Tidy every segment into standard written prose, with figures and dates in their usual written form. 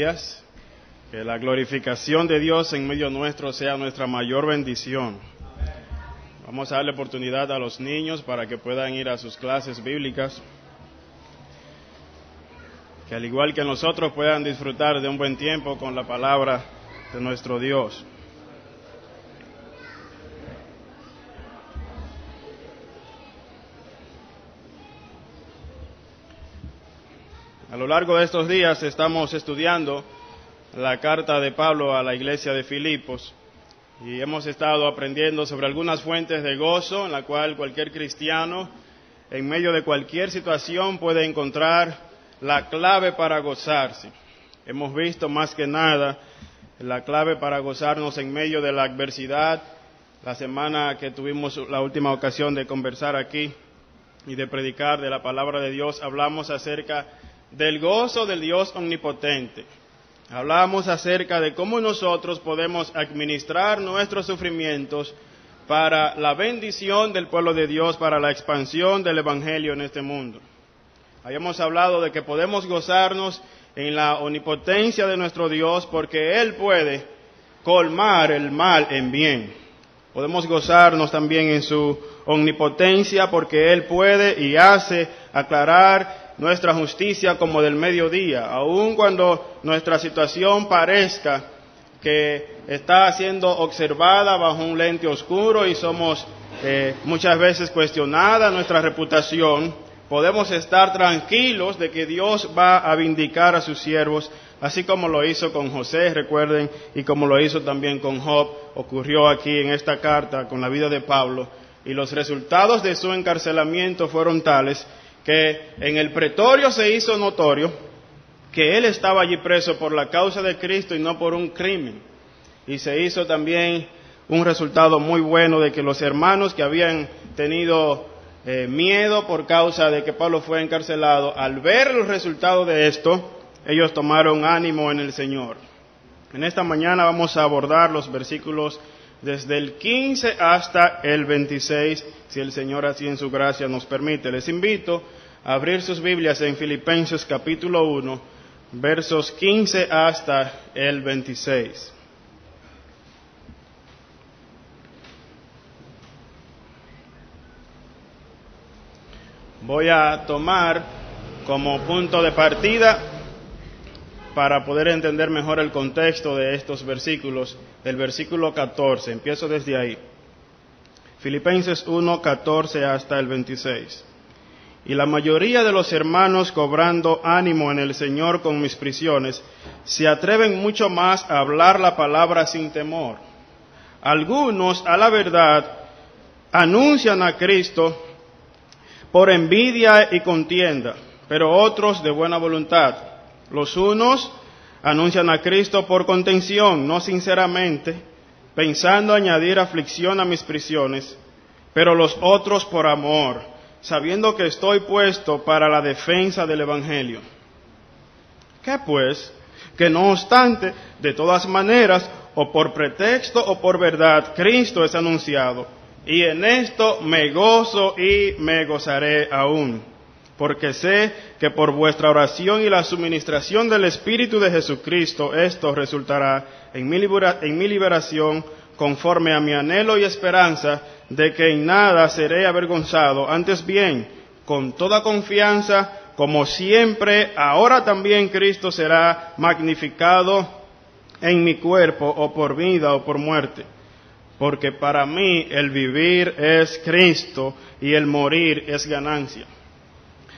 días. Que la glorificación de Dios en medio nuestro sea nuestra mayor bendición. Vamos a darle oportunidad a los niños para que puedan ir a sus clases bíblicas. Que al igual que nosotros puedan disfrutar de un buen tiempo con la palabra de nuestro Dios. A lo largo de estos días estamos estudiando la carta de Pablo a la iglesia de Filipos y hemos estado aprendiendo sobre algunas fuentes de gozo en la cual cualquier cristiano en medio de cualquier situación puede encontrar la clave para gozarse. Hemos visto más que nada la clave para gozarnos en medio de la adversidad. La semana que tuvimos la última ocasión de conversar aquí y de predicar de la palabra de Dios, hablamos acerca del gozo del Dios omnipotente. Hablamos acerca de cómo nosotros podemos administrar nuestros sufrimientos para la bendición del pueblo de Dios, para la expansión del Evangelio en este mundo. Habíamos hablado de que podemos gozarnos en la omnipotencia de nuestro Dios porque Él puede colmar el mal en bien. Podemos gozarnos también en su omnipotencia porque Él puede y hace aclarar nuestra justicia como del mediodía, aun cuando nuestra situación parezca que está siendo observada bajo un lente oscuro y somos muchas veces cuestionada nuestra reputación, podemos estar tranquilos de que Dios va a vindicar a sus siervos, así como lo hizo con José, recuerden, y como lo hizo también con Job, ocurrió aquí en esta carta con la vida de Pablo, y los resultados de su encarcelamiento fueron tales que en el pretorio se hizo notorio que él estaba allí preso por la causa de Cristo y no por un crimen. Y se hizo también un resultado muy bueno de que los hermanos que habían tenido miedo por causa de que Pablo fue encarcelado, al ver los resultados de esto, ellos tomaron ánimo en el Señor. En esta mañana vamos a abordar los versículos desde el 15 hasta el 26, si el Señor así en su gracia nos permite. Les invito a abrir sus Biblias en Filipenses capítulo 1, versos 15 hasta el 26. Voy a tomar como punto de partida, para poder entender mejor el contexto de estos versículos, el versículo 14, empiezo desde ahí. Filipenses 1, 14 hasta el 26. Y la mayoría de los hermanos, cobrando ánimo en el Señor con mis prisiones, se atreven mucho más a hablar la palabra sin temor. Algunos, a la verdad, anuncian a Cristo por envidia y contienda, pero otros de buena voluntad. Los unos anuncian a Cristo por contención, no sinceramente, pensando añadir aflicción a mis prisiones, pero los otros por amor, sabiendo que estoy puesto para la defensa del Evangelio. ¿Qué pues? Que no obstante, de todas maneras, o por pretexto o por verdad, Cristo es anunciado, y en esto me gozo y me gozaré aún. Porque sé que por vuestra oración y la suministración del Espíritu de Jesucristo, esto resultará en mi liberación, conforme a mi anhelo y esperanza de que en nada seré avergonzado, antes bien, con toda confianza, como siempre, ahora también Cristo será magnificado en mi cuerpo, o por vida o por muerte. Porque para mí el vivir es Cristo y el morir es ganancia.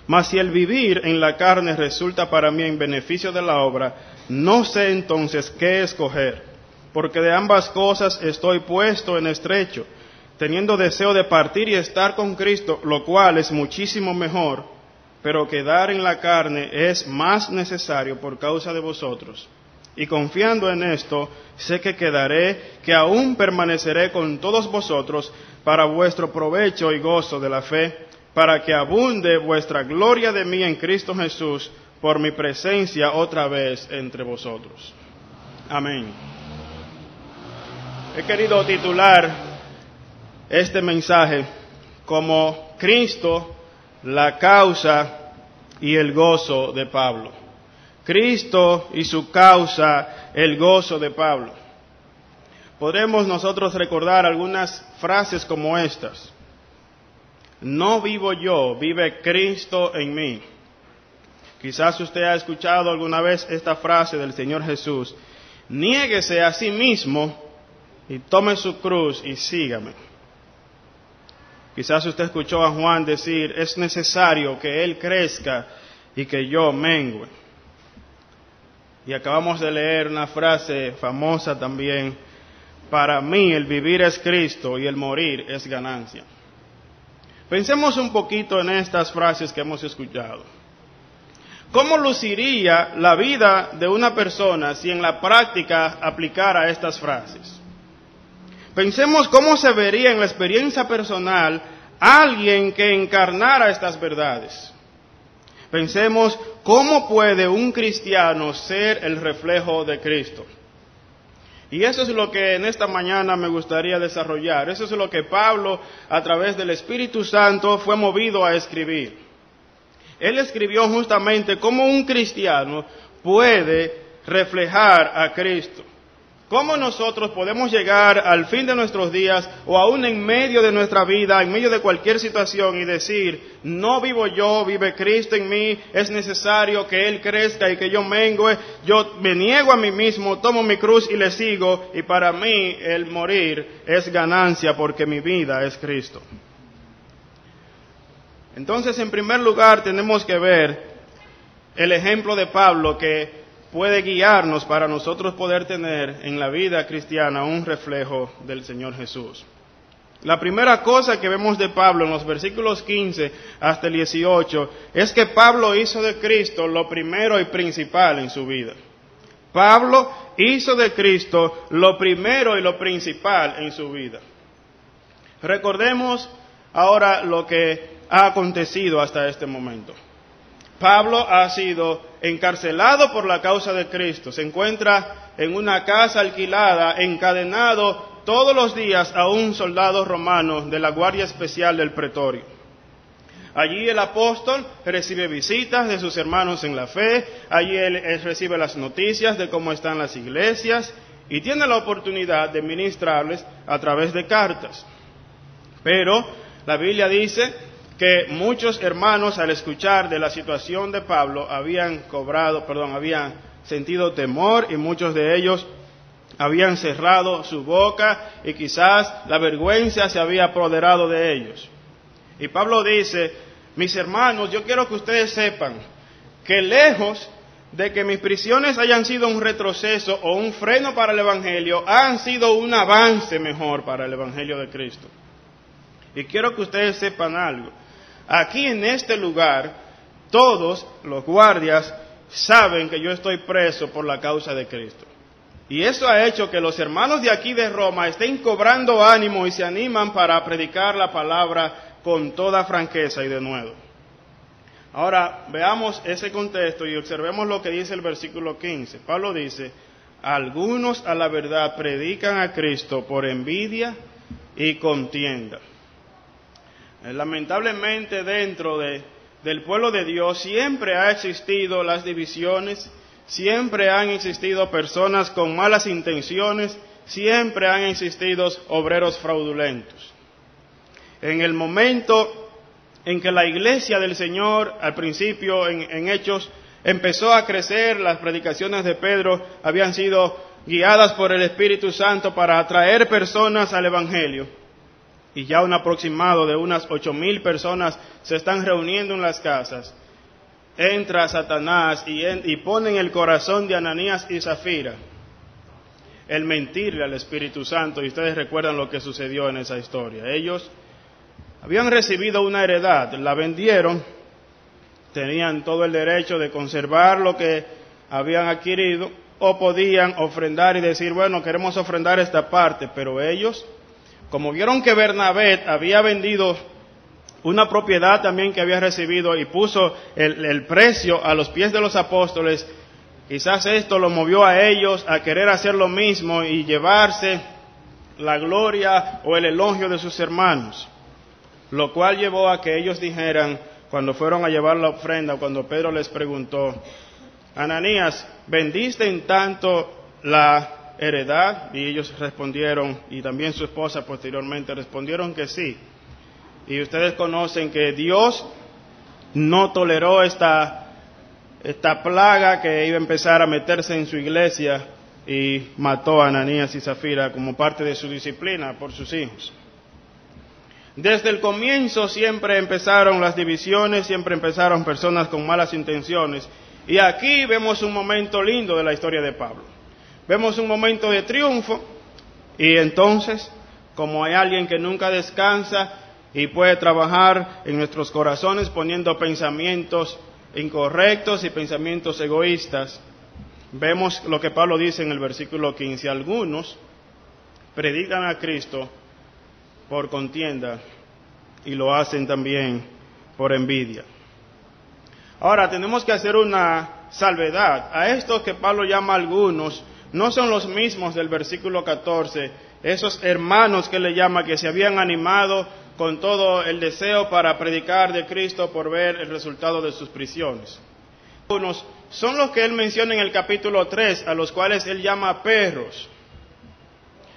Mas si el vivir en la carne resulta para mí en beneficio de la obra, no sé entonces qué escoger, porque de ambas cosas estoy puesto en estrecho, teniendo deseo de partir y estar con Cristo, lo cual es muchísimo mejor, pero quedar en la carne es más necesario por causa de vosotros. Y confiando en esto, sé que quedaré, que aún permaneceré con todos vosotros para vuestro provecho y gozo de la fe, para que abunde vuestra gloria de mí en Cristo Jesús por mi presencia otra vez entre vosotros. Amén. He querido titular este mensaje como Cristo, la causa y el gozo de Pablo. Cristo y su causa, el gozo de Pablo. Podremos nosotros recordar algunas frases como estas. No vivo yo, vive Cristo en mí. Quizás usted ha escuchado alguna vez esta frase del Señor Jesús. Niéguese a sí mismo y tome su cruz y sígame. Quizás usted escuchó a Juan decir, es necesario que Él crezca y que yo mengüe. Y acabamos de leer una frase famosa también. Para mí el vivir es Cristo y el morir es ganancia. Pensemos un poquito en estas frases que hemos escuchado. ¿Cómo luciría la vida de una persona si en la práctica aplicara estas frases? Pensemos cómo se vería en la experiencia personal alguien que encarnara estas verdades. Pensemos cómo puede un cristiano ser el reflejo de Cristo. Y eso es lo que en esta mañana me gustaría desarrollar. Eso es lo que Pablo, a través del Espíritu Santo, fue movido a escribir. Él escribió justamente cómo un cristiano puede reflejar a Cristo. Cómo nosotros podemos llegar al fin de nuestros días o aún en medio de nuestra vida, en medio de cualquier situación y decir, no vivo yo, vive Cristo en mí, es necesario que Él crezca y que yo mengüe, yo me niego a mí mismo, tomo mi cruz y le sigo, y para mí el morir es ganancia porque mi vida es Cristo. Entonces, en primer lugar, tenemos que ver el ejemplo de Pablo que puede guiarnos para nosotros poder tener en la vida cristiana un reflejo del Señor Jesús. La primera cosa que vemos de Pablo en los versículos 15 hasta el 18 es que Pablo hizo de Cristo lo primero y principal en su vida. Pablo hizo de Cristo lo primero y lo principal en su vida. Recordemos ahora lo que ha acontecido hasta este momento. Pablo ha sido encarcelado por la causa de Cristo. Se encuentra en una casa alquilada, encadenado todos los días a un soldado romano de la Guardia Especial del Pretorio. Allí el apóstol recibe visitas de sus hermanos en la fe, allí él recibe las noticias de cómo están las iglesias y tiene la oportunidad de ministrarles a través de cartas. Pero la Biblia dice que muchos hermanos al escuchar de la situación de Pablo habían sentido temor y muchos de ellos habían cerrado su boca y quizás la vergüenza se había apoderado de ellos. Y Pablo dice, mis hermanos, yo quiero que ustedes sepan que lejos de que mis prisiones hayan sido un retroceso o un freno para el Evangelio, han sido un avance mejor para el Evangelio de Cristo. Y quiero que ustedes sepan algo. Aquí en este lugar, todos los guardias saben que yo estoy preso por la causa de Cristo. Y eso ha hecho que los hermanos de aquí de Roma estén cobrando ánimo y se animan para predicar la palabra con toda franqueza y de nuevo. Ahora, veamos ese contexto y observemos lo que dice el versículo 15. Pablo dice, algunos a la verdad predican a Cristo por envidia y contienda. Lamentablemente dentro del pueblo de Dios siempre ha existido las divisiones, siempre han existido personas con malas intenciones, siempre han existido obreros fraudulentos. En el momento en que la iglesia del Señor, al principio en Hechos, empezó a crecer, las predicaciones de Pedro habían sido guiadas por el Espíritu Santo para atraer personas al Evangelio. Y ya un aproximado de unas 8,000 personas se están reuniendo en las casas. Entra Satanás y pone en el corazón de Ananías y Zafira el mentirle al Espíritu Santo. Y ustedes recuerdan lo que sucedió en esa historia. Ellos habían recibido una heredad, la vendieron, tenían todo el derecho de conservar lo que habían adquirido, o podían ofrendar y decir, bueno, queremos ofrendar esta parte, pero ellos, como vieron que Bernabé había vendido una propiedad también que había recibido y puso el precio a los pies de los apóstoles, quizás esto lo movió a ellos a querer hacer lo mismo y llevarse la gloria o el elogio de sus hermanos, lo cual llevó a que ellos dijeran, cuando fueron a llevar la ofrenda, cuando Pedro les preguntó, Ananías, ¿vendiste en tanto la heredad? Y ellos respondieron, y también su esposa posteriormente respondieron que sí. Y ustedes conocen que Dios no toleró esta plaga que iba a empezar a meterse en su iglesia y mató a Ananías y Zafira como parte de su disciplina por sus hijos. Desde el comienzo siempre empezaron las divisiones, siempre empezaron personas con malas intenciones. Y aquí vemos un momento lindo de la historia de Pablo. Vemos un momento de triunfo y entonces, como hay alguien que nunca descansa y puede trabajar en nuestros corazones poniendo pensamientos incorrectos y pensamientos egoístas, vemos lo que Pablo dice en el versículo 15. Algunos predican a Cristo por contienda y lo hacen también por envidia. Ahora tenemos que hacer una salvedad. A estos que Pablo llama algunos, no son los mismos del versículo 14, esos hermanos que le llama, que se habían animado con todo el deseo para predicar de Cristo por ver el resultado de sus prisiones. Algunos son los que él menciona en el capítulo 3, a los cuales él llama perros.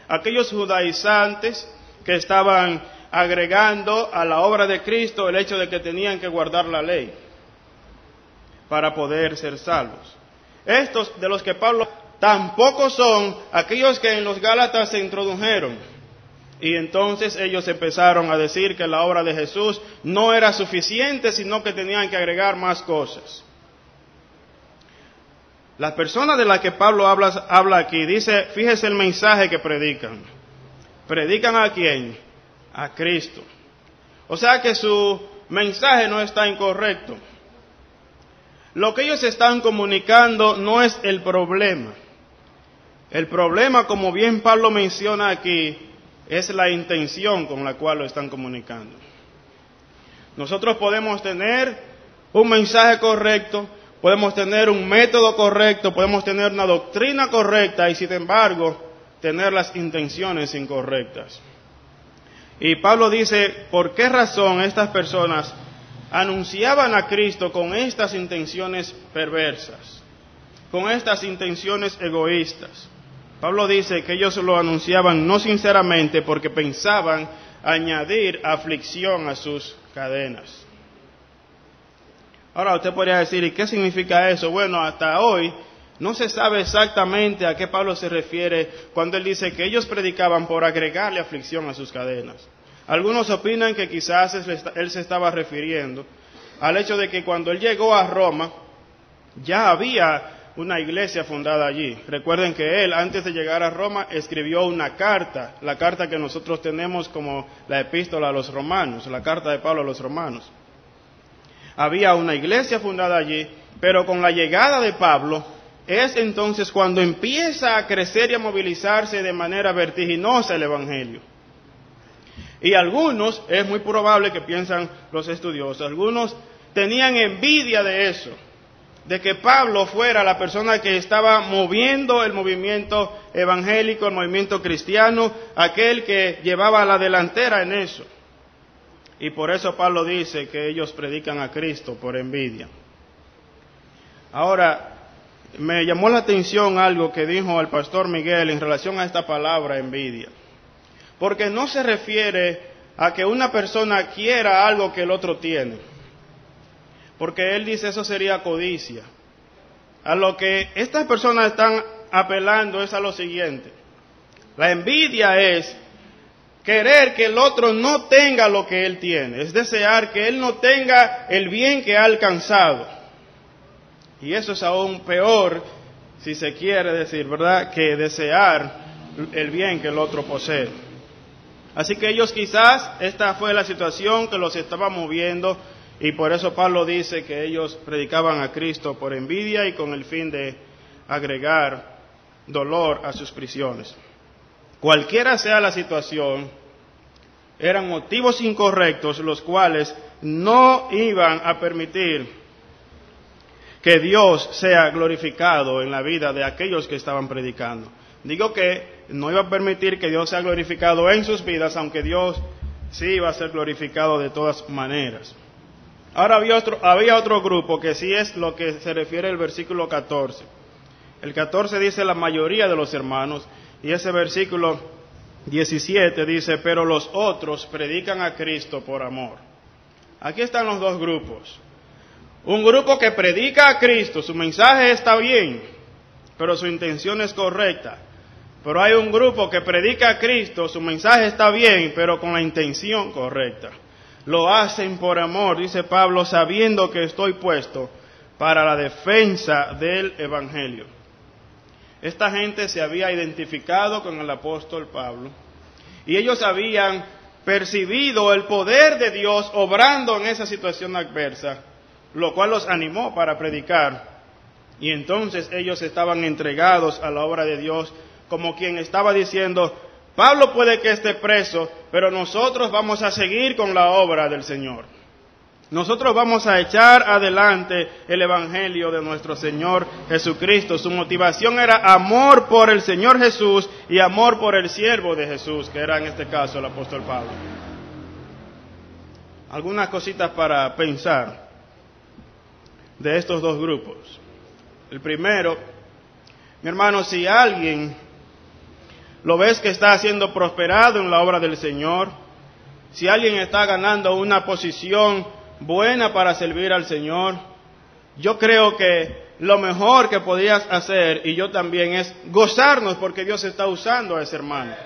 Aquellos judaizantes que estaban agregando a la obra de Cristo el hecho de que tenían que guardar la ley para poder ser salvos. Estos de los que Pablo tampoco son aquellos que en los Gálatas se introdujeron. Y entonces ellos empezaron a decir que la obra de Jesús no era suficiente, sino que tenían que agregar más cosas. Las personas de las que Pablo habla aquí, dice, fíjese el mensaje que predican. ¿Predican a quién? A Cristo. O sea que su mensaje no está incorrecto. Lo que ellos están comunicando no es el problema. El problema, como bien Pablo menciona aquí, es la intención con la cual lo están comunicando. Nosotros podemos tener un mensaje correcto, podemos tener un método correcto, podemos tener una doctrina correcta y sin embargo tener las intenciones incorrectas. Y Pablo dice, ¿por qué razón estas personas anunciaban a Cristo con estas intenciones perversas, con estas intenciones egoístas? Pablo dice que ellos lo anunciaban no sinceramente porque pensaban añadir aflicción a sus cadenas. Ahora usted podría decir, ¿y qué significa eso? Bueno, hasta hoy no se sabe exactamente a qué Pablo se refiere cuando él dice que ellos predicaban por agregarle aflicción a sus cadenas. Algunos opinan que quizás él se estaba refiriendo al hecho de que cuando él llegó a Roma ya había una iglesia fundada allí. Recuerden que él, antes de llegar a Roma, escribió una carta, la carta que nosotros tenemos como la epístola a los romanos, la carta de Pablo a los romanos. Había una iglesia fundada allí, pero con la llegada de Pablo, es entonces cuando empieza a crecer y a movilizarse de manera vertiginosa el evangelio. Y algunos, es muy probable que piensan los estudiosos, algunos tenían envidia de eso, de que Pablo fuera la persona que estaba moviendo el movimiento evangélico, el movimiento cristiano, aquel que llevaba la delantera en eso. Y por eso Pablo dice que ellos predican a Cristo por envidia. Ahora, me llamó la atención algo que dijo el pastor Miguel en relación a esta palabra envidia. Porque no se refiere a que una persona quiera algo que el otro tiene. Porque él dice eso sería codicia. A lo que estas personas están apelando es a lo siguiente. La envidia es querer que el otro no tenga lo que él tiene. Es desear que él no tenga el bien que ha alcanzado. Y eso es aún peor, si se quiere decir, ¿verdad?, que desear el bien que el otro posee. Así que ellos quizás, esta fue la situación que los estaba moviendo, y por eso Pablo dice que ellos predicaban a Cristo por envidia y con el fin de agregar dolor a sus prisiones. Cualquiera sea la situación, eran motivos incorrectos los cuales no iban a permitir que Dios sea glorificado en la vida de aquellos que estaban predicando. Digo que no iba a permitir que Dios sea glorificado en sus vidas, aunque Dios sí iba a ser glorificado de todas maneras. Ahora había otro grupo que sí es lo que se refiere el versículo 14. El 14 dice la mayoría de los hermanos, y ese versículo 17 dice, pero los otros predican a Cristo por amor. Aquí están los dos grupos. Un grupo que predica a Cristo, su mensaje está bien, pero su intención es correcta. Pero hay un grupo que predica a Cristo, su mensaje está bien, pero con la intención correcta. Lo hacen por amor, dice Pablo, sabiendo que estoy puesto para la defensa del Evangelio. Esta gente se había identificado con el apóstol Pablo y ellos habían percibido el poder de Dios obrando en esa situación adversa, lo cual los animó para predicar. Y entonces ellos estaban entregados a la obra de Dios, como quien estaba diciendo, Pablo puede que esté preso, pero nosotros vamos a seguir con la obra del Señor. Nosotros vamos a echar adelante el Evangelio de nuestro Señor Jesucristo. Su motivación era amor por el Señor Jesús y amor por el siervo de Jesús, que era en este caso el apóstol Pablo. Algunas cositas para pensar de estos dos grupos. El primero, mi hermano, si alguien lo ves que está siendo prosperado en la obra del Señor, si alguien está ganando una posición buena para servir al Señor, yo creo que lo mejor que podías hacer, y yo también, es gozarnos porque Dios está usando a ese hermano.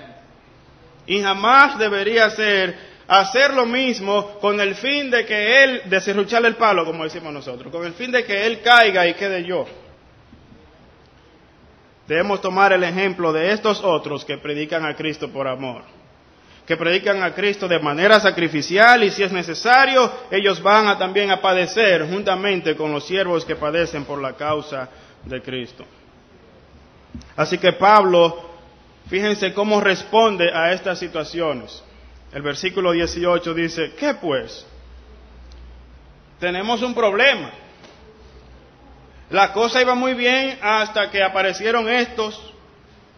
Y jamás debería hacer lo mismo con el fin de que él, de serrucharle el palo, como decimos nosotros, con el fin de que él caiga y quede yo. Debemos tomar el ejemplo de estos otros que predican a Cristo por amor, que predican a Cristo de manera sacrificial y si es necesario, ellos van también a padecer juntamente con los siervos que padecen por la causa de Cristo. Así que Pablo, fíjense cómo responde a estas situaciones. El versículo 18 dice, ¿qué pues? Tenemos un problema. La cosa iba muy bien hasta que aparecieron estos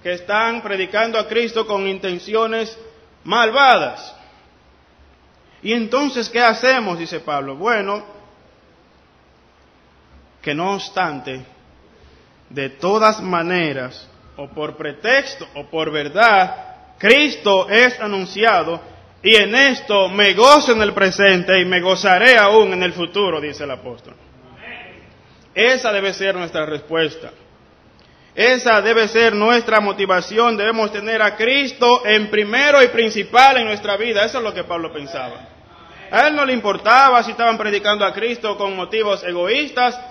que están predicando a Cristo con intenciones malvadas. Y entonces, ¿qué hacemos? Dice Pablo. Bueno, que no obstante, de todas maneras, o por pretexto o por verdad, Cristo es anunciado, y en esto me gozo en el presente y me gozaré aún en el futuro, dice el apóstol. Esa debe ser nuestra respuesta. Esa debe ser nuestra motivación. Debemos tener a Cristo en primero y principal en nuestra vida. Eso es lo que Pablo pensaba. A él no le importaba si estaban predicando a Cristo con motivos egoístas.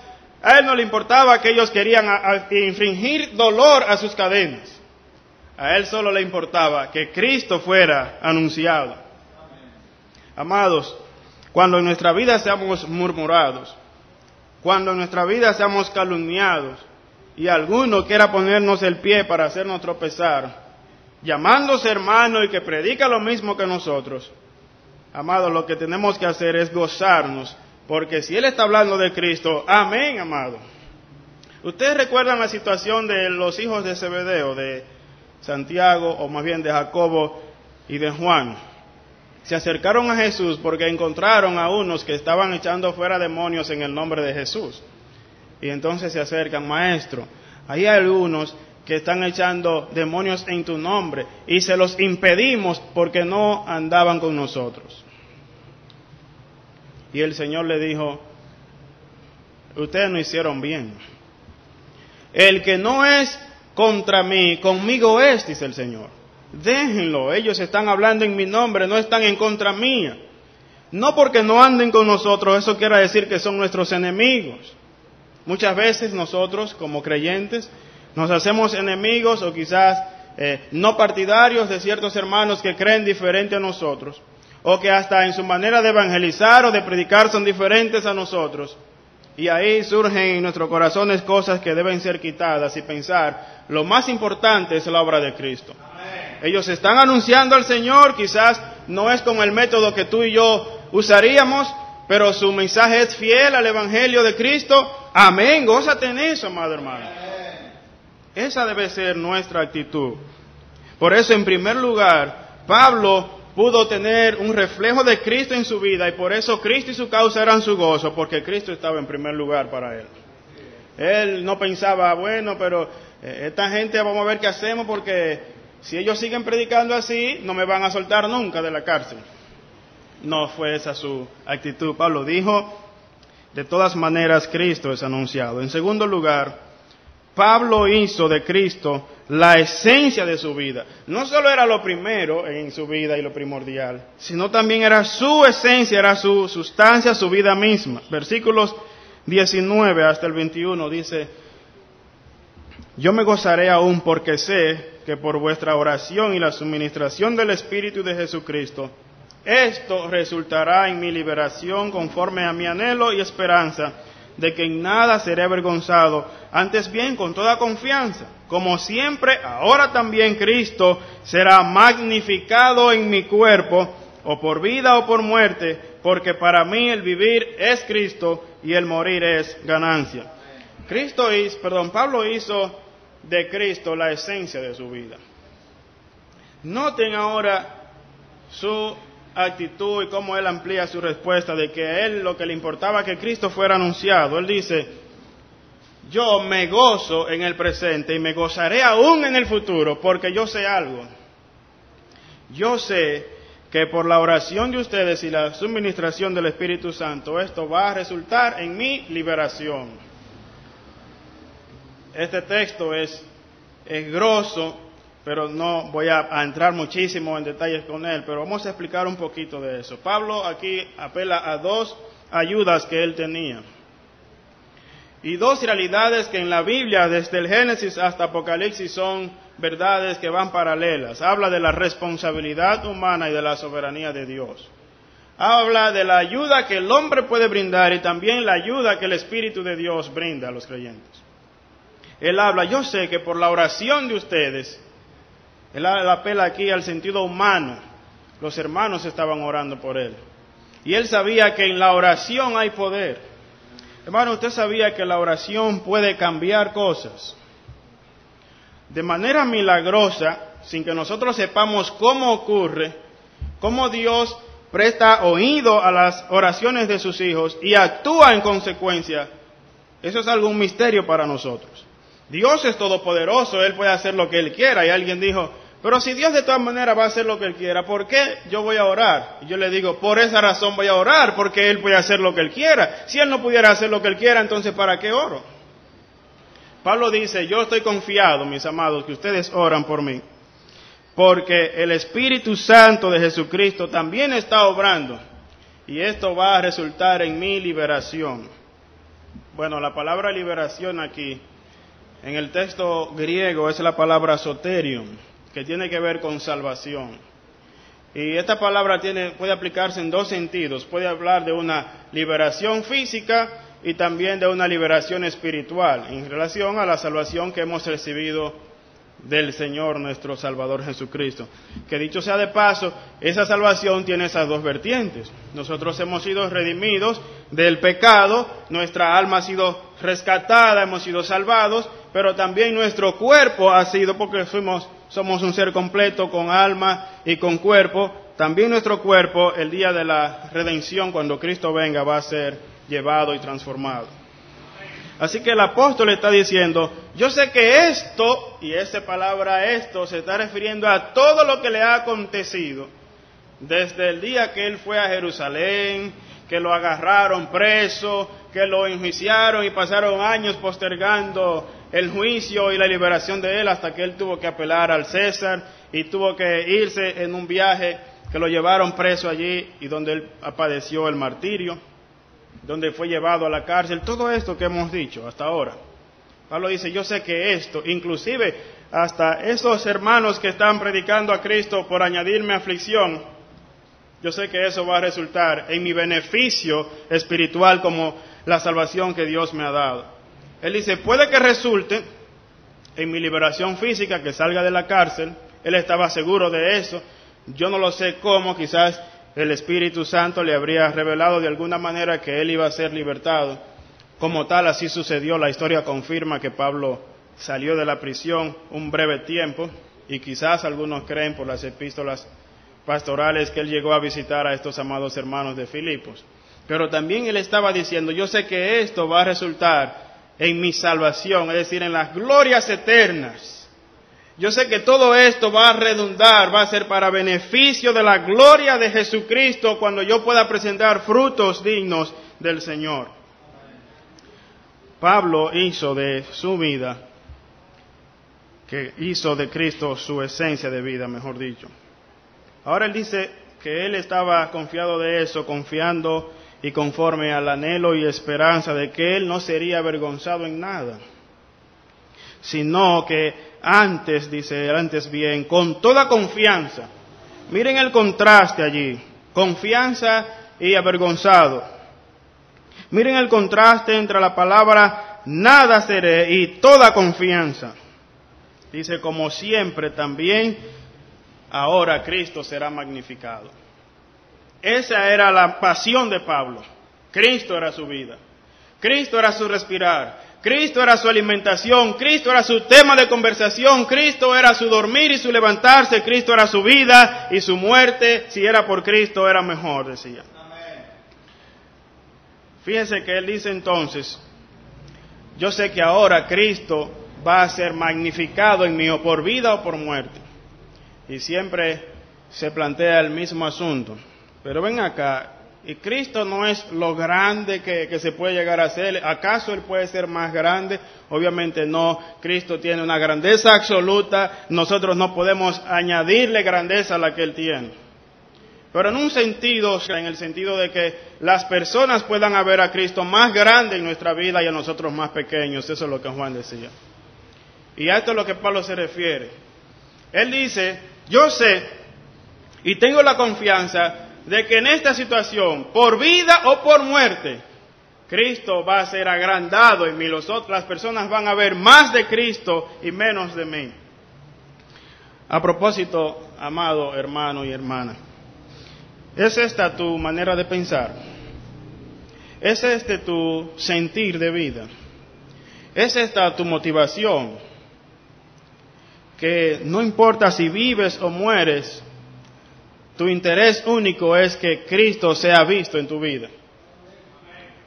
A él no le importaba que ellos querían infringir dolor a sus cadenas. A él solo le importaba que Cristo fuera anunciado. Amados, cuando en nuestra vida seamos murmurados, cuando en nuestra vida seamos calumniados y alguno quiera ponernos el pie para hacernos tropezar, llamándose hermano y que predica lo mismo que nosotros, amados, lo que tenemos que hacer es gozarnos, porque si él está hablando de Cristo, amén, amado. Ustedes recuerdan la situación de los hijos de Zebedeo, de Santiago, o más bien de Jacobo y de Juan. Se acercaron a Jesús porque encontraron a unos que estaban echando fuera demonios en el nombre de Jesús. Y entonces se acercan, maestro, hay algunos que están echando demonios en tu nombre y se los impedimos porque no andaban con nosotros. Y el Señor le dijo, ustedes no hicieron bien. El que no es contra mí, conmigo es, dice el Señor. Déjenlo, ellos están hablando en mi nombre, no están en contra mía. No porque no anden con nosotros, eso quiere decir que son nuestros enemigos. Muchas veces nosotros, como creyentes, nos hacemos enemigos o quizás no partidarios de ciertos hermanos que creen diferente a nosotros, o que hasta en su manera de evangelizar o de predicar son diferentes a nosotros. Y ahí surgen en nuestros corazones cosas que deben ser quitadas y pensar, lo más importante es la obra de Cristo. Ellos están anunciando al Señor, quizás no es con el método que tú y yo usaríamos, pero su mensaje es fiel al Evangelio de Cristo. Amén, gózate en eso, amado hermano. Esa debe ser nuestra actitud. Por eso, en primer lugar, Pablo pudo tener un reflejo de Cristo en su vida, y por eso Cristo y su causa eran su gozo, porque Cristo estaba en primer lugar para él. Él no pensaba, bueno, pero esta gente vamos a ver qué hacemos, porque si ellos siguen predicando así, no me van a soltar nunca de la cárcel. No fue esa su actitud. Pablo dijo, de todas maneras Cristo es anunciado. En segundo lugar, Pablo hizo de Cristo la esencia de su vida. No solo era lo primero en su vida y lo primordial, sino también era su esencia, era su sustancia, su vida misma. Versículos 19 hasta el 21 dice: yo me gozaré aún porque sé que por vuestra oración y la suministración del Espíritu de Jesucristo, esto resultará en mi liberación conforme a mi anhelo y esperanza de que en nada seré avergonzado, antes bien con toda confianza, como siempre, ahora también Cristo será magnificado en mi cuerpo, o por vida o por muerte, porque para mí el vivir es Cristo y el morir es ganancia. Pablo hizo de Cristo la esencia de su vida. Noten ahora su actitud y cómo él amplía su respuesta de que a él lo que le importaba que Cristo fuera anunciado. Él dice: yo me gozo en el presente y me gozaré aún en el futuro, porque yo sé algo. Yo sé que por la oración de ustedes y la suministración del Espíritu Santo, esto va a resultar en mi liberación. Este texto es grosso, pero no voy a entrar muchísimo en detalles con él, pero vamos a explicar un poquito de eso. Pablo aquí apela a dos ayudas que él tenía, y dos realidades que en la Biblia, desde el Génesis hasta Apocalipsis, son verdades que van paralelas. Habla de la responsabilidad humana y de la soberanía de Dios. Habla de la ayuda que el hombre puede brindar y también la ayuda que el Espíritu de Dios brinda a los creyentes. Él habla: yo sé que por la oración de ustedes, él apela aquí al sentido humano, los hermanos estaban orando por él. Y él sabía que en la oración hay poder. Hermano, usted sabía que la oración puede cambiar cosas de manera milagrosa, sin que nosotros sepamos cómo ocurre, cómo Dios presta oído a las oraciones de sus hijos y actúa en consecuencia. Eso es algo, un misterio para nosotros. Dios es todopoderoso, Él puede hacer lo que Él quiera. Y alguien dijo: pero si Dios de todas maneras va a hacer lo que Él quiera, ¿por qué yo voy a orar? Y yo le digo: por esa razón voy a orar, porque Él puede hacer lo que Él quiera. Si Él no pudiera hacer lo que Él quiera, entonces ¿para qué oro? Pablo dice: yo estoy confiado, mis amados, que ustedes oran por mí, porque el Espíritu Santo de Jesucristo también está obrando, y esto va a resultar en mi liberación. Bueno, la palabra liberación aquí, en el texto griego, es la palabra soterion, que tiene que ver con salvación. Y esta palabra puede aplicarse en dos sentidos. Puede hablar de una liberación física y también de una liberación espiritual, en relación a la salvación que hemos recibido del Señor nuestro Salvador Jesucristo. Que dicho sea de paso, esa salvación tiene esas dos vertientes. Nosotros hemos sido redimidos del pecado, nuestra alma ha sido rescatada, hemos sido salvados, pero también nuestro cuerpo ha sido, porque somos un ser completo con alma y con cuerpo. También nuestro cuerpo, el día de la redención, cuando Cristo venga, va a ser llevado y transformado. Así que el apóstol está diciendo: yo sé que esto, y esa palabra esto, se está refiriendo a todo lo que le ha acontecido desde el día que él fue a Jerusalén, que lo agarraron preso, que lo enjuiciaron y pasaron años postergando el juicio y la liberación de él, hasta que él tuvo que apelar al César y tuvo que irse en un viaje que lo llevaron preso allí, y donde él padeció el martirio, donde fue llevado a la cárcel. Todo esto que hemos dicho hasta ahora, Pablo dice: yo sé que esto, inclusive hasta esos hermanos que están predicando a Cristo por añadirme aflicción, yo sé que eso va a resultar en mi beneficio espiritual, como la salvación que Dios me ha dado. Él dice: puede que resulte en mi liberación física, que salga de la cárcel. Él estaba seguro de eso. Yo no lo sé cómo, quizás el Espíritu Santo le habría revelado de alguna manera que él iba a ser libertado. Como tal, así sucedió. La historia confirma que Pablo salió de la prisión un breve tiempo, y quizás algunos creen por las epístolas pastorales que él llegó a visitar a estos amados hermanos de Filipos. Pero también él estaba diciendo, yo sé que esto va a resultar en mi salvación, es decir, en las glorias eternas. Yo sé que todo esto va a redundar, va a ser para beneficio de la gloria de Jesucristo cuando yo pueda presentar frutos dignos del Señor. Pablo hizo de su vida, que hizo de Cristo su esencia de vida, mejor dicho. Ahora él dice que él estaba confiado de eso, confiando y conforme al anhelo y esperanza de que él no sería avergonzado en nada, sino que antes, dice él, antes bien, con toda confianza. Miren el contraste allí, confianza y avergonzado. Miren el contraste entre la palabra nada seré y toda confianza. Dice, como siempre también, ahora Cristo será magnificado. Esa era la pasión de Pablo. Cristo era su vida. Cristo era su respirar. Cristo era su alimentación. Cristo era su tema de conversación. Cristo era su dormir y su levantarse. Cristo era su vida y su muerte. Si era por Cristo era mejor, decía. Fíjense que él dice entonces, yo sé que ahora Cristo va a ser magnificado en mí, o por vida o por muerte. Y siempre se plantea el mismo asunto. Pero ven acá, y Cristo no es lo grande que se puede llegar a ser. ¿Acaso Él puede ser más grande? Obviamente no. Cristo tiene una grandeza absoluta. Nosotros no podemos añadirle grandeza a la que Él tiene. Pero en un sentido, en el sentido de que las personas puedan ver a Cristo más grande en nuestra vida y a nosotros más pequeños. Eso es lo que Juan decía. Y a esto es lo que Pablo se refiere. Él dice, yo sé y tengo la confianza de que en esta situación, por vida o por muerte, Cristo va a ser agrandado en mí. Las personas van a ver más de Cristo y menos de mí. A propósito, amado hermano y hermana, ¿es esta tu manera de pensar? ¿Es este tu sentir de vida? ¿Es esta tu motivación? Que no importa si vives o mueres, tu interés único es que Cristo sea visto en tu vida.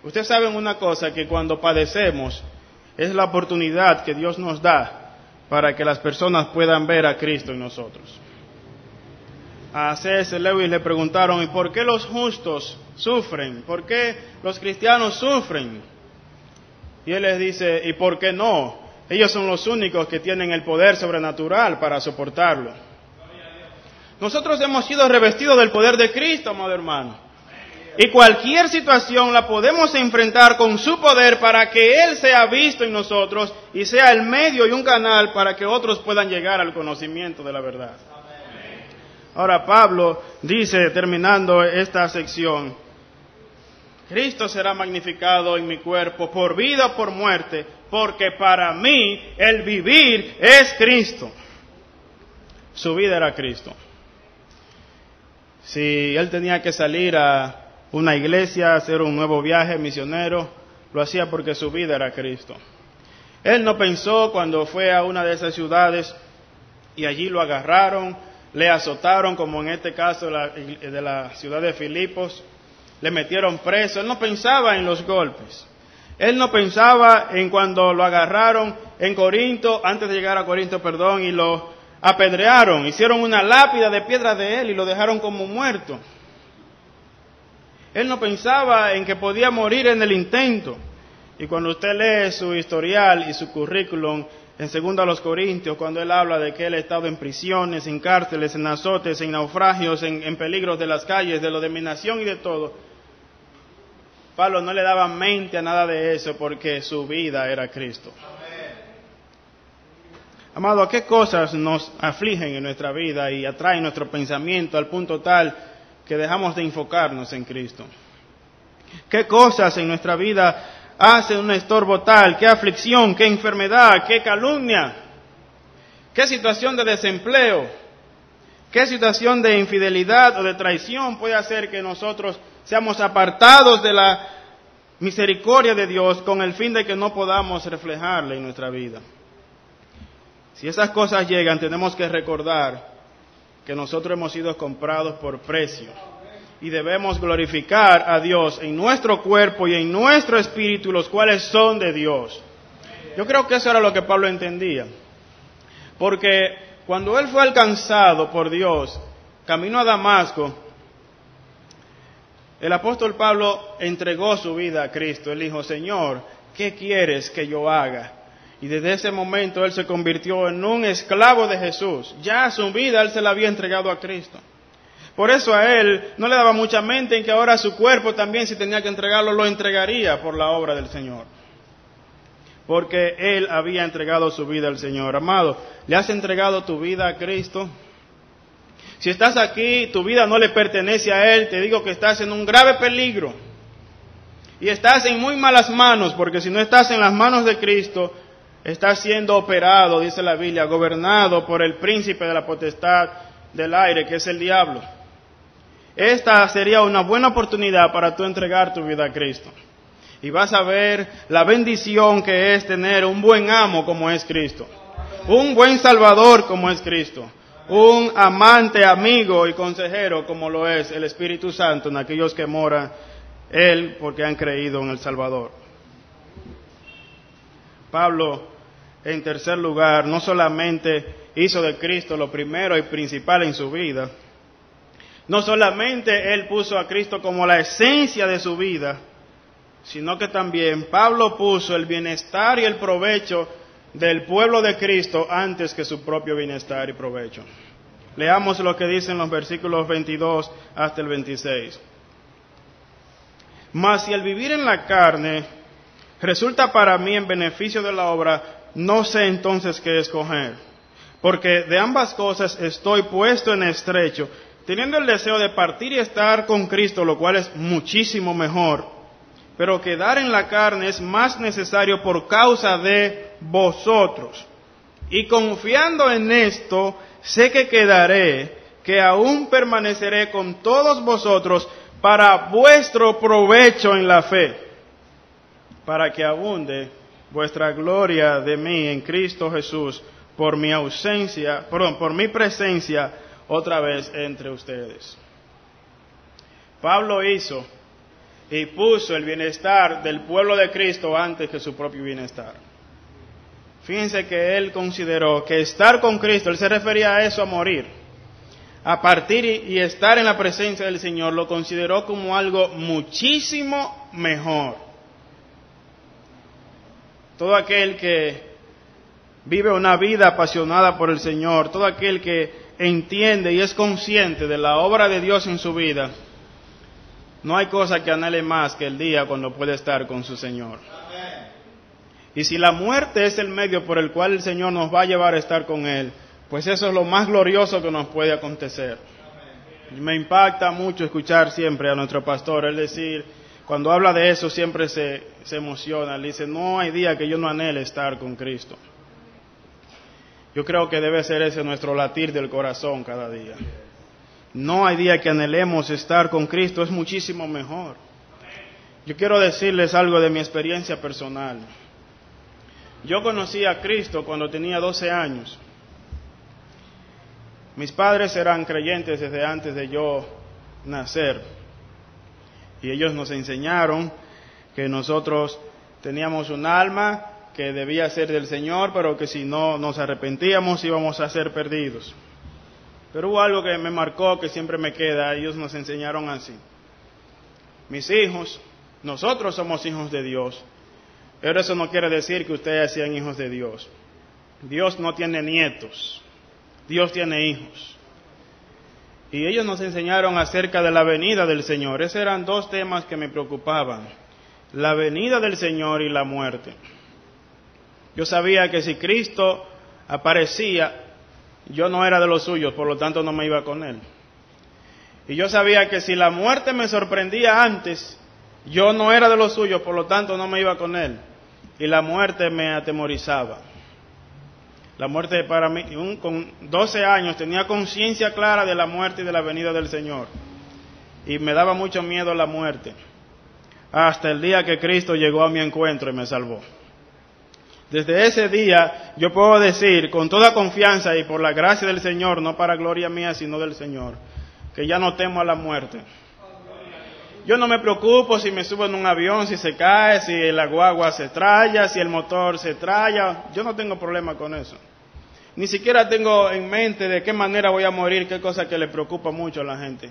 Ustedes saben una cosa, que cuando padecemos es la oportunidad que Dios nos da para que las personas puedan ver a Cristo en nosotros. A C.S. Lewis le preguntaron, ¿y por qué los justos sufren? ¿Por qué los cristianos sufren? Y él les dice, ¿y por qué no? Ellos son los únicos que tienen el poder sobrenatural para soportarlo. Nosotros hemos sido revestidos del poder de Cristo, amado hermano. Y cualquier situación la podemos enfrentar con su poder para que Él sea visto en nosotros y sea el medio y un canal para que otros puedan llegar al conocimiento de la verdad. Ahora Pablo dice, terminando esta sección, Cristo será magnificado en mi cuerpo por vida o por muerte, porque para mí el vivir es Cristo. Su vida era Cristo. Si él tenía que salir a una iglesia, a hacer un nuevo viaje misionero, lo hacía porque su vida era Cristo. Él no pensó cuando fue a una de esas ciudades y allí lo agarraron, le azotaron, como en este caso de la ciudad de Filipos, le metieron preso. Él no pensaba en los golpes. Él no pensaba en cuando lo agarraron en Corinto, antes de llegar a Corinto, y lo apedrearon, hicieron una lápida de piedra de él y lo dejaron como muerto. Él no pensaba en que podía morir en el intento. Y cuando usted lee su historial y su currículum en 2 Corintios, cuando él habla de que él ha estado en prisiones, en cárceles, en azotes, en naufragios, en peligros de las calles, de lo de mi nación y de todo, Pablo no le daba mente a nada de eso porque su vida era Cristo. Amado, ¿qué cosas nos afligen en nuestra vida y atraen nuestro pensamiento al punto tal que dejamos de enfocarnos en Cristo? ¿Qué cosas en nuestra vida hacen un estorbo tal? ¿Qué aflicción? ¿Qué enfermedad? ¿Qué calumnia? ¿Qué situación de desempleo? ¿Qué situación de infidelidad o de traición puede hacer que nosotros seamos apartados de la misericordia de Dios con el fin de que no podamos reflejarle en nuestra vida? Si esas cosas llegan, tenemos que recordar que nosotros hemos sido comprados por precio y debemos glorificar a Dios en nuestro cuerpo y en nuestro espíritu, los cuales son de Dios. Yo creo que eso era lo que Pablo entendía, porque cuando él fue alcanzado por Dios, camino a Damasco, el apóstol Pablo entregó su vida a Cristo. Él dijo: Señor, ¿qué quieres que yo haga? Y desde ese momento él se convirtió en un esclavo de Jesús. Ya su vida él se la había entregado a Cristo. Por eso a él no le daba mucha mente en que ahora su cuerpo también, si tenía que entregarlo, lo entregaría por la obra del Señor. Porque él había entregado su vida al Señor. Amado, ¿le has entregado tu vida a Cristo? Si estás aquí, tu vida no le pertenece a Él, te digo que estás en un grave peligro. Y estás en muy malas manos, porque si no estás en las manos de Cristo, estás siendo operado, dice la Biblia, gobernado por el príncipe de la potestad del aire, que es el diablo. Esta sería una buena oportunidad para tú entregar tu vida a Cristo. Y vas a ver la bendición que es tener un buen amo como es Cristo. Un buen Salvador como es Cristo. Un amante, amigo y consejero como lo es el Espíritu Santo en aquellos que moran Él porque han creído en el Salvador. Pablo, en tercer lugar, no solamente hizo de Cristo lo primero y principal en su vida, no solamente él puso a Cristo como la esencia de su vida, sino que también Pablo puso el bienestar y el provecho del pueblo de Cristo antes que su propio bienestar y provecho. Leamos lo que dicen los versículos 22 hasta el 26. Mas si el vivir en la carne resulta para mí en beneficio de la obra, no sé entonces qué escoger. Porque de ambas cosas estoy puesto en estrecho, teniendo el deseo de partir y estar con Cristo, lo cual es muchísimo mejor. Pero quedar en la carne es más necesario por causa de vosotros. Y confiando en esto, sé que quedaré, que aún permaneceré con todos vosotros para vuestro provecho en la fe, para que abunde vuestra gloria de mí en Cristo Jesús por mi presencia otra vez entre ustedes. Pablo hizo y puso el bienestar del pueblo de Cristo antes que su propio bienestar. Fíjense que él consideró que estar con Cristo, él se refería a eso, a morir, a partir y estar en la presencia del Señor, lo consideró como algo muchísimo mejor. Todo aquel que vive una vida apasionada por el Señor, todo aquel que entiende y es consciente de la obra de Dios en su vida, no hay cosa que anhele más que el día cuando puede estar con su Señor. Y si la muerte es el medio por el cual el Señor nos va a llevar a estar con Él, pues eso es lo más glorioso que nos puede acontecer. Y me impacta mucho escuchar siempre a nuestro pastor, él decir, cuando habla de eso siempre se emociona, él dice, no hay día que yo no anhele estar con Cristo. Yo creo que debe ser ese nuestro latir del corazón cada día. No hay día que anhelemos estar con Cristo, es muchísimo mejor. Yo quiero decirles algo de mi experiencia personal. Yo conocí a Cristo cuando tenía 12 años. Mis padres eran creyentes desde antes de yo nacer. Y ellos nos enseñaron que nosotros teníamos un alma que debía ser del Señor, pero que si no nos arrepentíamos íbamos a ser perdidos. Pero hubo algo que me marcó, que siempre me queda, ellos nos enseñaron así. Mis hijos, nosotros somos hijos de Dios, pero eso no quiere decir que ustedes sean hijos de Dios. Dios no tiene nietos, Dios tiene hijos. Y ellos nos enseñaron acerca de la venida del Señor. Esos eran dos temas que me preocupaban: la venida del Señor y la muerte. Yo sabía que si Cristo aparecía, yo no era de los suyos, por lo tanto no me iba con Él. Y yo sabía que si la muerte me sorprendía antes, yo no era de los suyos, por lo tanto no me iba con Él. Y la muerte me atemorizaba. La muerte para mí, con 12 años, tenía conciencia clara de la muerte y de la venida del Señor. Y me daba mucho miedo la muerte. Hasta el día que Cristo llegó a mi encuentro y me salvó. Desde ese día yo puedo decir con toda confianza y por la gracia del Señor, no para gloria mía sino del Señor, que ya no temo a la muerte. Yo no me preocupo si me subo en un avión, si se cae, si la guagua se tralla, si el motor se tralla. Yo no tengo problema con eso. Ni siquiera tengo en mente de qué manera voy a morir, qué cosa que le preocupa mucho a la gente.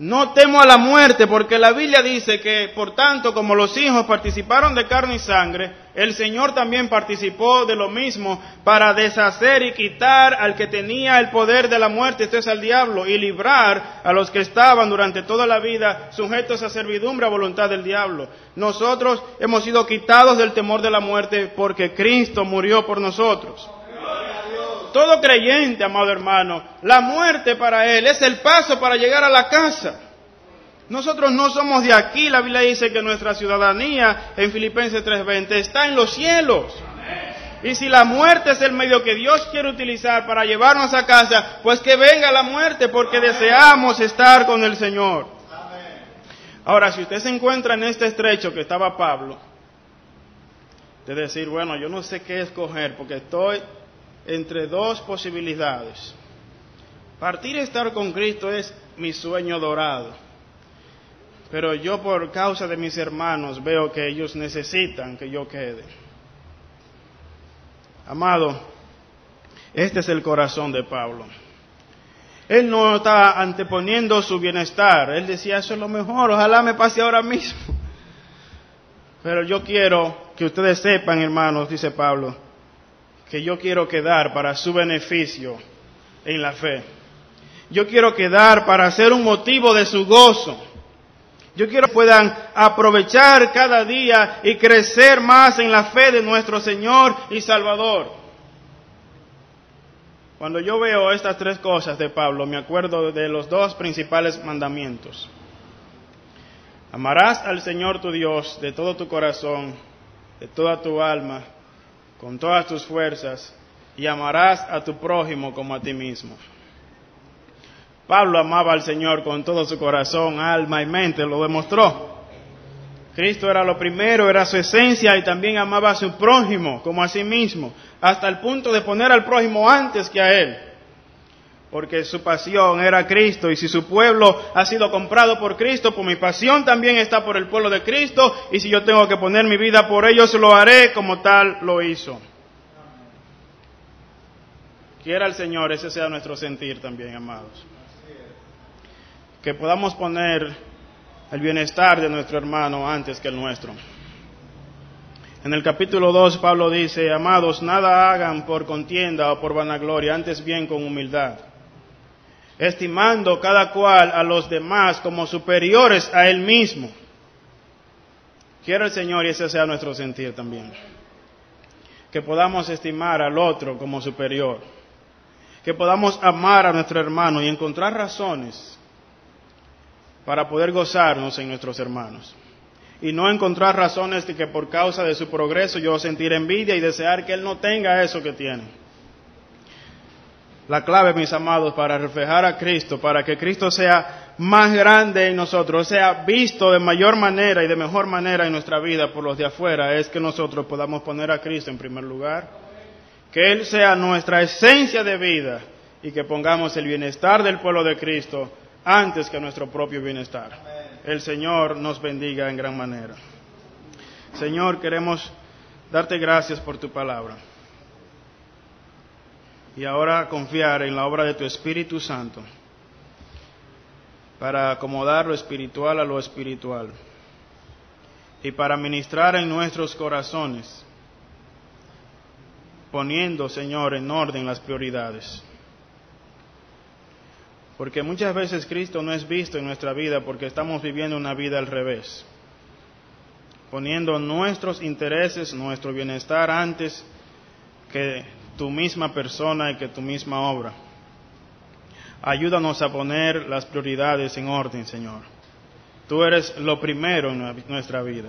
No temo a la muerte, porque la Biblia dice que, por tanto, como los hijos participaron de carne y sangre, el Señor también participó de lo mismo para deshacer y quitar al que tenía el poder de la muerte, esto es al diablo, y librar a los que estaban durante toda la vida sujetos a servidumbre a voluntad del diablo. Nosotros hemos sido quitados del temor de la muerte porque Cristo murió por nosotros. Todo creyente, amado hermano, la muerte para él es el paso para llegar a la casa. Nosotros no somos de aquí, la Biblia dice que nuestra ciudadanía, en Filipenses 3:20, está en los cielos. Y si la muerte es el medio que Dios quiere utilizar para llevarnos a casa, pues que venga la muerte, porque deseamos estar con el Señor. Ahora, si usted se encuentra en este estrecho que estaba Pablo, de decir, bueno, yo no sé qué escoger, porque estoy entre dos posibilidades. Partir y estar con Cristo es mi sueño dorado, pero yo por causa de mis hermanos veo que ellos necesitan que yo quede. Amado, este es el corazón de Pablo. Él no está anteponiendo su bienestar. Él decía, eso es lo mejor, ojalá me pase ahora mismo. Pero yo quiero que ustedes sepan, hermanos, dice Pablo, que yo quiero quedar para su beneficio en la fe. Yo quiero quedar para ser un motivo de su gozo. Yo quiero que puedan aprovechar cada día y crecer más en la fe de nuestro Señor y Salvador. Cuando yo veo estas tres cosas de Pablo, me acuerdo de los dos principales mandamientos. Amarás al Señor tu Dios de todo tu corazón, de toda tu alma, con todas tus fuerzas, y amarás a tu prójimo como a ti mismo. Pablo amaba al Señor con todo su corazón, alma y mente, lo demostró. Cristo era lo primero, era su esencia, y también amaba a su prójimo como a sí mismo, hasta el punto de poner al prójimo antes que a él, porque su pasión era Cristo, y si su pueblo ha sido comprado por Cristo, pues mi pasión también está por el pueblo de Cristo, y si yo tengo que poner mi vida por ellos, lo haré como tal lo hizo. Quiera el Señor, ese sea nuestro sentir también, amados. Que podamos poner el bienestar de nuestro hermano antes que el nuestro. En el capítulo 2, Pablo dice, amados, nada hagan por contienda o por vanagloria, antes bien con humildad, estimando cada cual a los demás como superiores a él mismo. Quiera el Señor, y ese sea nuestro sentir también, que podamos estimar al otro como superior, que podamos amar a nuestro hermano y encontrar razones para poder gozarnos en nuestros hermanos, y no encontrar razones de que por causa de su progreso yo sentir envidia y desear que él no tenga eso que tiene. La clave, mis amados, para reflejar a Cristo, para que Cristo sea más grande en nosotros, sea visto de mayor manera y de mejor manera en nuestra vida por los de afuera, es que nosotros podamos poner a Cristo en primer lugar, que Él sea nuestra esencia de vida y que pongamos el bienestar del pueblo de Cristo antes que nuestro propio bienestar. El Señor nos bendiga en gran manera. Señor, queremos darte gracias por tu palabra. Y ahora confiar en la obra de tu Espíritu Santo para acomodar lo espiritual a lo espiritual y para ministrar en nuestros corazones, poniendo, Señor, en orden las prioridades. Porque muchas veces Cristo no es visto en nuestra vida porque estamos viviendo una vida al revés, poniendo nuestros intereses, nuestro bienestar antes que tu misma persona y que tu misma obra. Ayúdanos a poner las prioridades en orden, Señor. Tú eres lo primero en nuestra vida.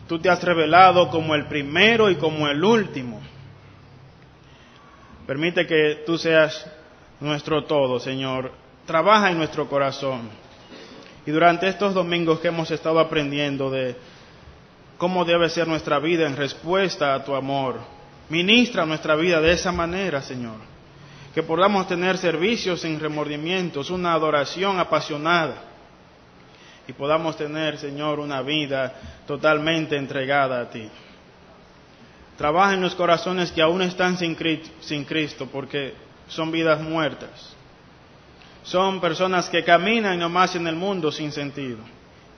Tú te has revelado como el primero y como el último. Permite que tú seas nuestro todo, Señor. Trabaja en nuestro corazón. Y durante estos domingos que hemos estado aprendiendo de cómo debe ser nuestra vida en respuesta a tu amor. Ministra nuestra vida de esa manera, Señor. Que podamos tener servicios sin remordimientos, una adoración apasionada. Y podamos tener, Señor, una vida totalmente entregada a ti. Trabaja en los corazones que aún están sin Cristo, porque son vidas muertas. Son personas que caminan nomás en el mundo sin sentido.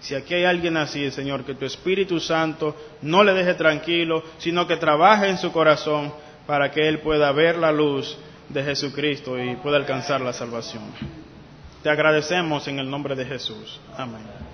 Si aquí hay alguien así, Señor, que tu Espíritu Santo no le deje tranquilo, sino que trabaje en su corazón para que él pueda ver la luz de Jesucristo y pueda alcanzar la salvación. Te agradecemos en el nombre de Jesús. Amén.